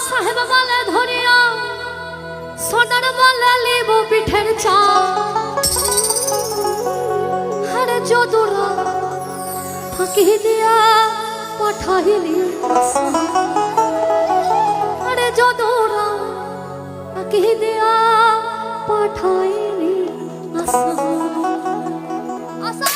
সাহেব বলে ধরিয়া সোনার বলে লিব পিঠের চা আরে যদুরা ফাঁকি দিয়া পাঠাইলি আরে যদুরা ফাঁকি দিয়া পাঠাইলি আসা আসা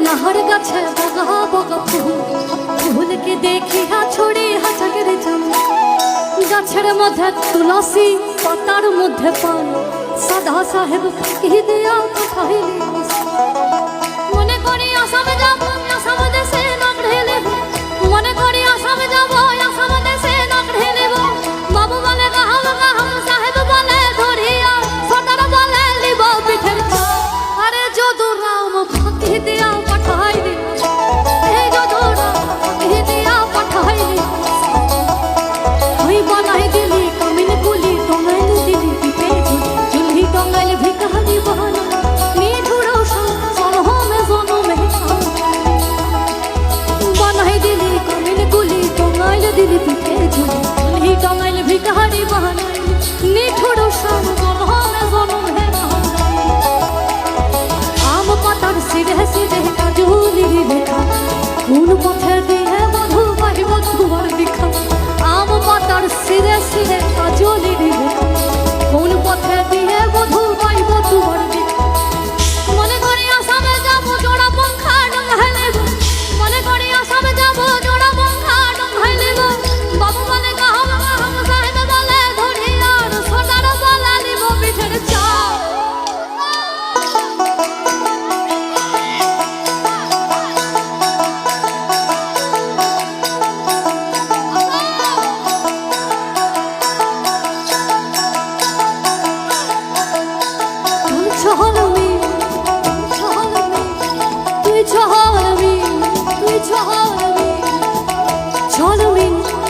नहर गाछे बगा बगा फूल के देखिया छोड़ी हाचकेर जान गाछेर मध्य तुलसी पातार मध्य पान सदा साहेब फाँकी दिया पाठाइली मने करी आसाम जाबो आसाम देशे नागरे लेब मने करी आसाम जाबो आसाम देशे नागरे लेब बाबू बले गाहम साहेब बले धरिया सदार बले लिब पिठेर चा अरे যদুরাম ফাঁকি দিয়া পাঠাইলি এই যদুরাম ফাঁকি দিয়া পাঠাইলি ওই বানাই দিলি কামিন কুলি টঙ্গাইল দিলি পিঠে ঝুলি টঙ্গাইল ভিখারি বাহানা নিঠুরো সনহমে জনমে বানাই দিলি কামিন কুলি টঙ্গাইল দিলি পিঠে ঝুলি টঙ্গাইল ভিখারি বাহানা নিঠুরো সনহমে জনমে পাতার সিধে সিধে কাজুলি লেখা কোন পথে দিয়ে বধু পাইব তোমার দেখা আম পাতার সিধে সিধে কাজুলি লেখা কোন পথে দিয়ে বধু পাইব তোমার দেখা মনে করি আসামে যাব জোড়া পঙ্খা ডঙ্গাই নেব মনে করি আসামে যাব জোড়া পঙ্খা ডঙ্গাই নেব বাবু বলে গাহম সাহেব বলে ধরিয়া সোনার বলা নিব পিঠের চা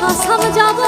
আসাম যাব